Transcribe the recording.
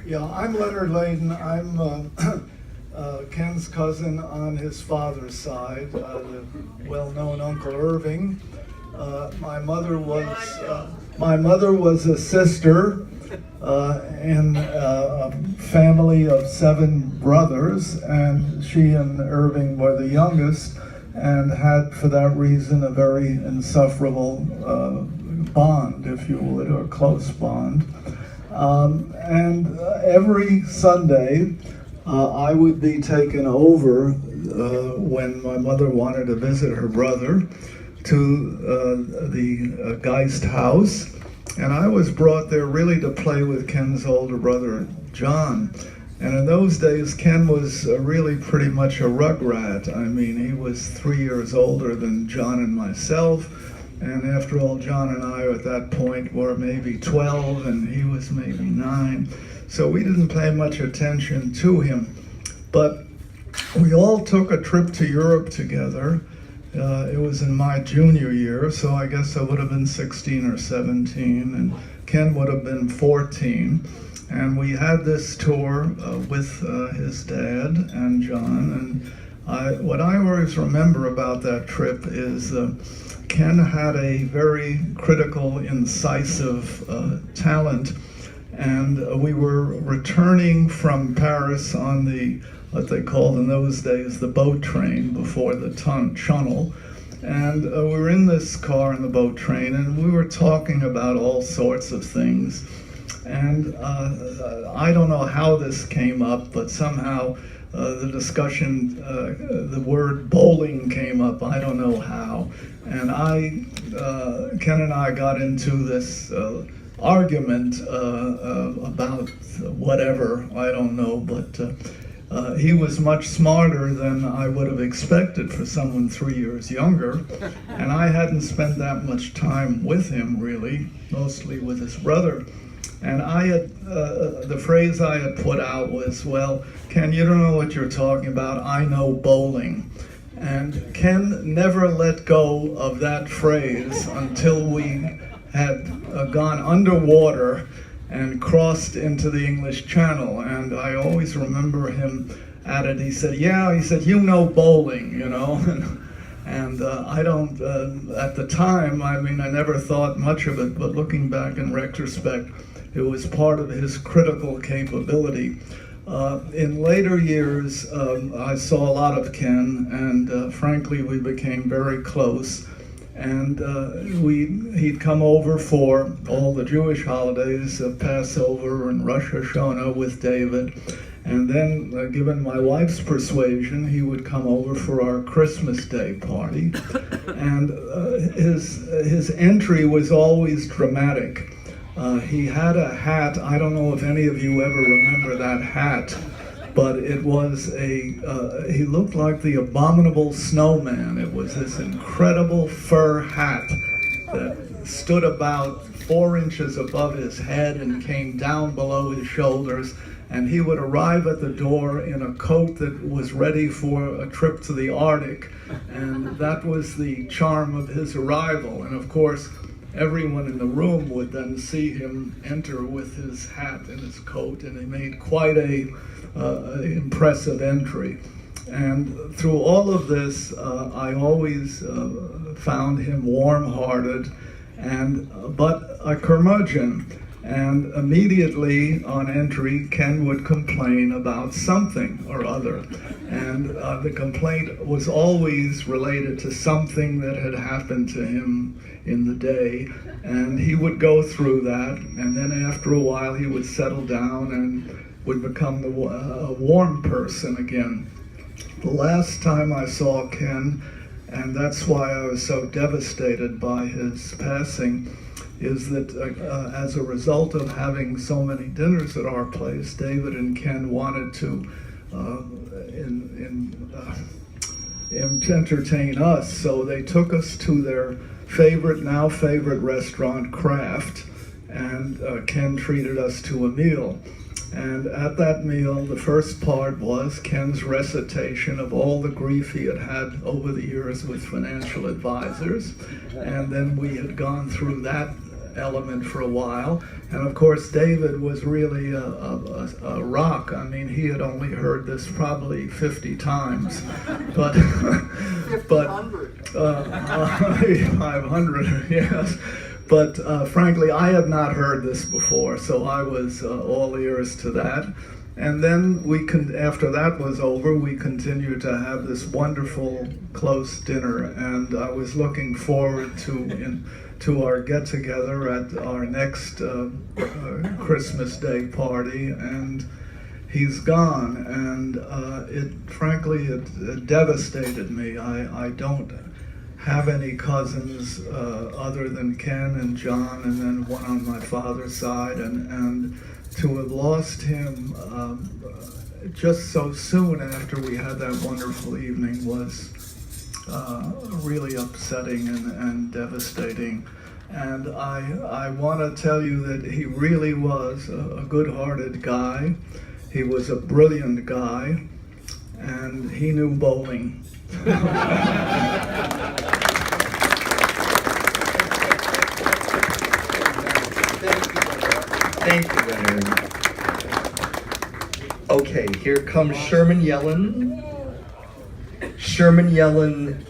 Yeah, I'm Leonard Ladin. I'm Ken's cousin on his father's side, the well-known Uncle Irving. My mother was a sister in a family of 7 brothers, and she and Irving were the youngest, and had, for that reason, a very insufferable bond, if you would, or close bond. And every Sunday, I would be taken over when my mother wanted to visit her brother to the Geist house. And I was brought there really to play with Ken's older brother, John. And in those days, Ken was really pretty much a rugrat. I mean, he was 3 years older than John and myself. And after all, John and I at that point were maybe 12 and he was maybe 9. So we didn't pay much attention to him. But we all took a trip to Europe together. It was in my junior year, so I guess I would have been 16 or 17, and Ken would have been 14. And we had this tour with his dad and John. And what I always remember about that trip is Ken had a very critical, incisive talent, and we were returning from Paris on the, what they called in those days, the boat train before the tunnel. And we were in this car in the boat train, and we were talking about all sorts of things. And I don't know how this came up, but somehow the discussion, the word bowling came up, I don't know how. And Ken and I got into this argument about whatever, I don't know, but he was much smarter than I would have expected for someone 3 years younger. And I hadn't spent that much time with him, really, mostly with his brother. And I had, the phrase I had put out was, well, Ken, you don't know what you're talking about, I know bowling. And Ken never let go of that phrase until we had gone underwater and crossed into the English Channel. And I always remember him at it. He said, yeah, he said, you know bowling, you know. And I don't, at the time, I mean, I never thought much of it, but looking back in retrospect, it was part of his critical capability. In later years, I saw a lot of Ken, and frankly, we became very close. And he'd come over for all the Jewish holidays, Passover and Rosh Hashanah with David. And then, given my wife's persuasion, he would come over for our Christmas Day party. And his entry was always dramatic. He had a hat, I don't know if any of you ever remember that hat, but it was he looked like the abominable snowman. It was this incredible fur hat that stood about 4 inches above his head and came down below his shoulders. And he would arrive at the door in a coat that was ready for a trip to the Arctic. And that was the charm of his arrival. And of course, everyone in the room would then see him enter with his hat and his coat, and he made quite a impressive entry. And through all of this, I always found him warm-hearted, but a curmudgeon. And immediately on entry, Ken would complain about something or other. And the complaint was always related to something that had happened to him in the day. And he would go through that, and then after a while he would settle down and would become a warm person again. The last time I saw Ken, and that's why I was so devastated by his passing, is that as a result of having so many dinners at our place, David and Ken wanted to entertain us, so they took us to their now favorite restaurant, Kraft, and Ken treated us to a meal. And at that meal, the first part was Ken's recitation of all the grief he had had over the years with financial advisors. And then we had gone through that element for a while. And of course, David was really a rock. I mean, he had only heard this probably 50 times, but 500, yes. But frankly, I had not heard this before, so I was all ears to that. And then after that was over, we continued to have this wonderful close dinner, and I was looking forward to our get-together at our next Christmas Day party, and he's gone, and frankly, it devastated me. I don't have any cousins other than Ken and John, and then one on my father's side, and to have lost him just so soon after we had that wonderful evening was really upsetting and devastating. And I want to tell you that he really was a good-hearted guy. He was a brilliant guy, and he knew bowling. Thank you, Leonard. Okay, here comes Sherman Yellen. Sherman Yellen